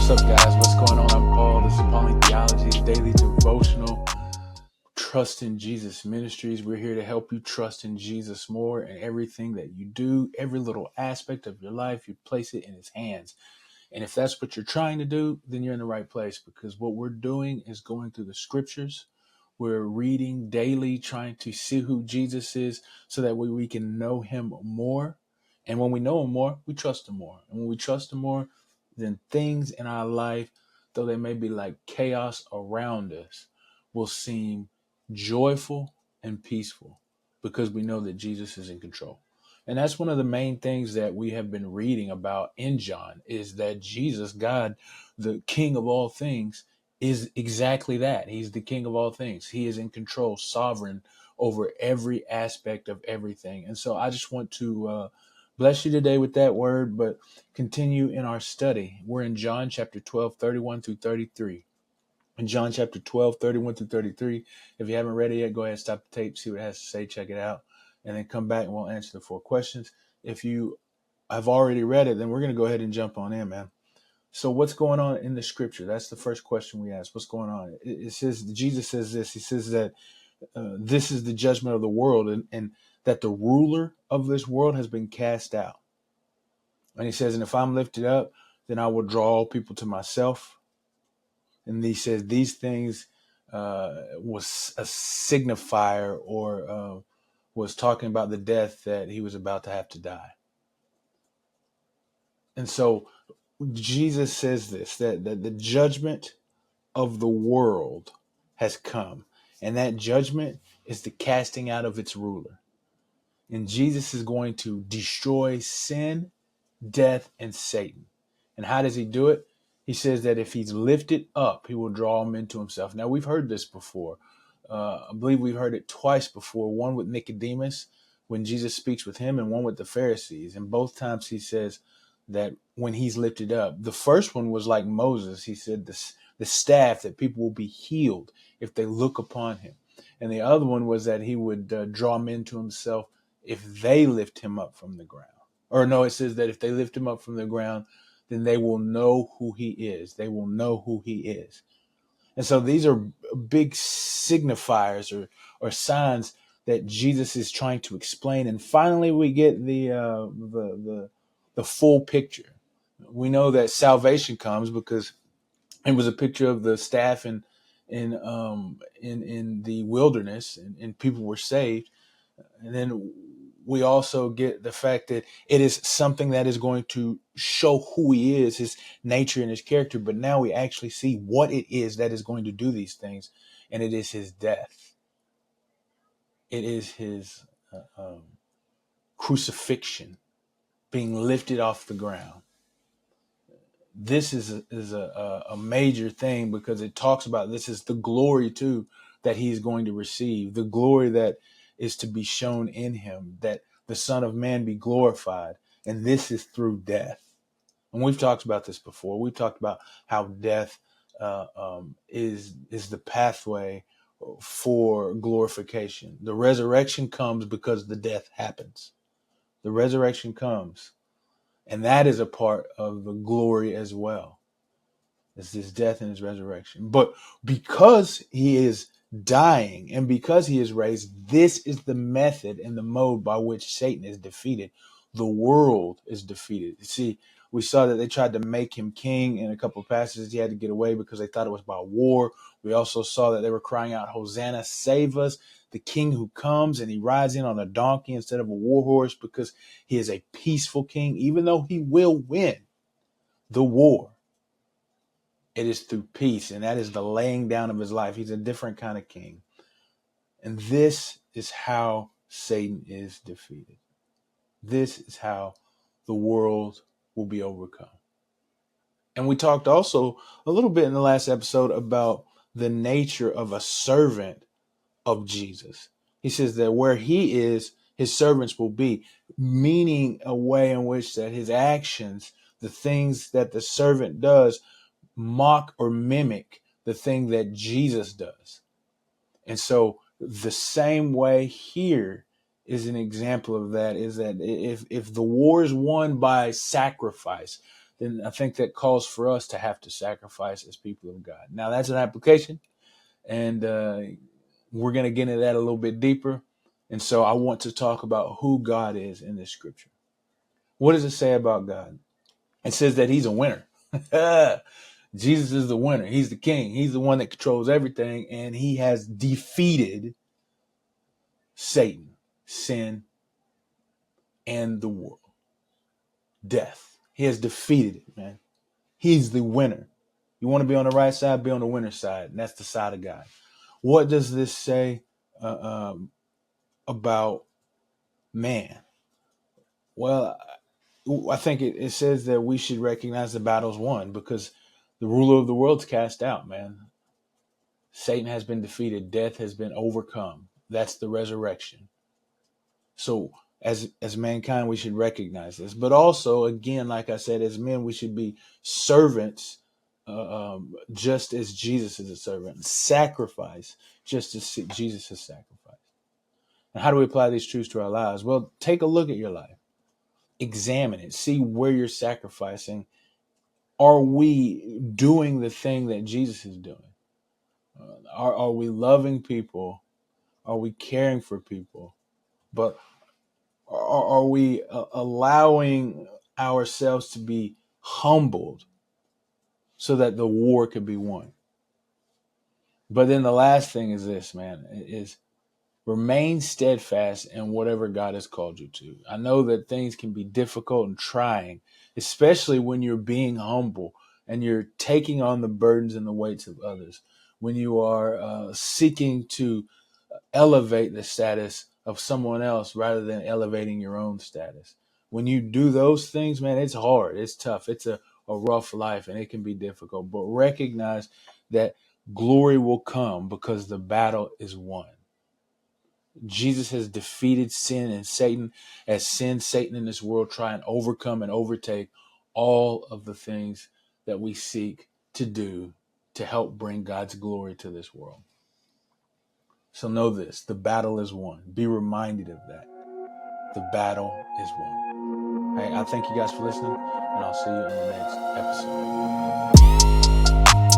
What's up, guys? What's going on? I'm Paul. This is Pauline Theology's daily devotional. Trust in Jesus Ministries. We're here to help you trust in Jesus more in everything that you do, every little aspect of your life. You place it in His hands. And if that's what you're trying to do, then you're in the right place, because what we're doing is going through the scriptures. We're reading daily, trying to see who Jesus is so that we can know Him more. And when we know Him more, we trust Him more. And when we trust Him more, then things in our life, though they may be like chaos around us, will seem joyful and peaceful because we know that Jesus is in control. And that's one of the main things that we have been reading about in John, is that Jesus, God, the King of all things, is exactly that. He's the King of all things. He is in control, sovereign over every aspect of everything. And so I just want to bless you today with that word, but continue in our study. We're in John chapter 12, 31 through 33. In John chapter 12, 31 through 33. If you haven't read it yet, go ahead, stop the tape, see what it has to say, check it out, and then come back and we'll answer the 4 questions. If you have already read it, then we're going to go ahead and jump on in, man. So what's going on in the scripture? That's the first question we ask. What's going on? It says, Jesus says this. He says that this is the judgment of the world, and that the ruler of this world has been cast out. And he says, and if I'm lifted up, then I will draw all people to myself. And he says these things was a signifier, or was talking about the death that he was about to have to die. And so Jesus says this, that the judgment of the world has come. And that judgment is the casting out of its ruler. And Jesus is going to destroy sin, death, and Satan. And how does he do it? He says that if he's lifted up, he will draw them into himself. Now, we've heard this before. I believe we've heard it twice before, one with Nicodemus when Jesus speaks with him, and one with the Pharisees. And both times he says that when he's lifted up, the first one was like Moses. He said the staff, that people will be healed if they look upon him. And the other one was that he would draw men to himself if they lift him up from the ground. Or no, it says that if they lift him up from the ground, then they will know who he is. They will know who he is. And so these are big signifiers, or signs that Jesus is trying to explain. And finally, we get the full picture. We know that salvation comes because it was a picture of the staff in the wilderness, and people were saved. And then we also get the fact that it is something that is going to show who he is, his nature and his character. But now we actually see what it is that is going to do these things. And it is his death. It is his crucifixion, being lifted off the ground. This is a major thing, because it talks about this is the glory too that he's going to receive, the glory that is to be shown in him, that the Son of Man be glorified. And this is through death. And we've talked about this before. We've talked about how death is the pathway for glorification. The resurrection comes because the death happens. The resurrection comes, and that is a part of the glory as well. It's his death and his resurrection. But because he is dying and because he is raised, this is the method and the mode by which Satan is defeated. The world is defeated. You see, we saw that they tried to make him king in a couple of passages. He had to get away because they thought it was about war. We also saw that they were crying out, Hosanna, save us, the king who comes, and he rides in on a donkey instead of a war horse, because he is a peaceful king, even though he will win the war. It is through peace, and that is the laying down of his life. He's a different kind of king. And this is how Satan is defeated. This is how the world will be overcome. And we talked also a little bit in the last episode about the nature of a servant of Jesus. He says that where he is, his servants will be, meaning a way in which that his actions, the things that the servant does, mock or mimic the thing that Jesus does. And so the same way here is an example of that, is that if the war is won by sacrifice, then I think that calls for us to have to sacrifice as people of God. Now, that's an application, and we're going to get into that a little bit deeper. And so I want to talk about who God is in this scripture. What does it say about God? It says that he's a winner. Jesus is the winner. He's the king. He's the one that controls everything, and he has defeated Satan, sin, and the world, death. He has defeated it, man. He's the winner. You want to be on the right side, be on the winner's side, and that's the side of God. What does this say about man? Well, I think it says that we should recognize the battle's won because the ruler of the world's cast out, man. Satan has been defeated. Death has been overcome. That's the resurrection. So as mankind, we should recognize this. But also, again, like I said, as men, we should be servants just as Jesus is a servant. Sacrifice just as Jesus has sacrificed. And how do we apply these truths to our lives? Well, take a look at your life. Examine it. See where you're sacrificing. Are we doing the thing that Jesus is doing? Are we loving people? Are we caring for people? But are we allowing ourselves to be humbled so that the war could be won? But then the last thing is this, man, is remain steadfast in whatever God has called you to. I know that things can be difficult and trying, especially when you're being humble and you're taking on the burdens and the weights of others, when you are seeking to elevate the status of someone else rather than elevating your own status. When you do those things, man, it's hard. It's tough. It's a rough life and it can be difficult. But recognize that glory will come because the battle is won. Jesus has defeated sin and Satan. As sin, Satan in this world try and overcome and overtake all of the things that we seek to do to help bring God's glory to this world. So know this, the battle is won. Be reminded of that. The battle is won. Hey, I thank you guys for listening, and I'll see you in the next episode.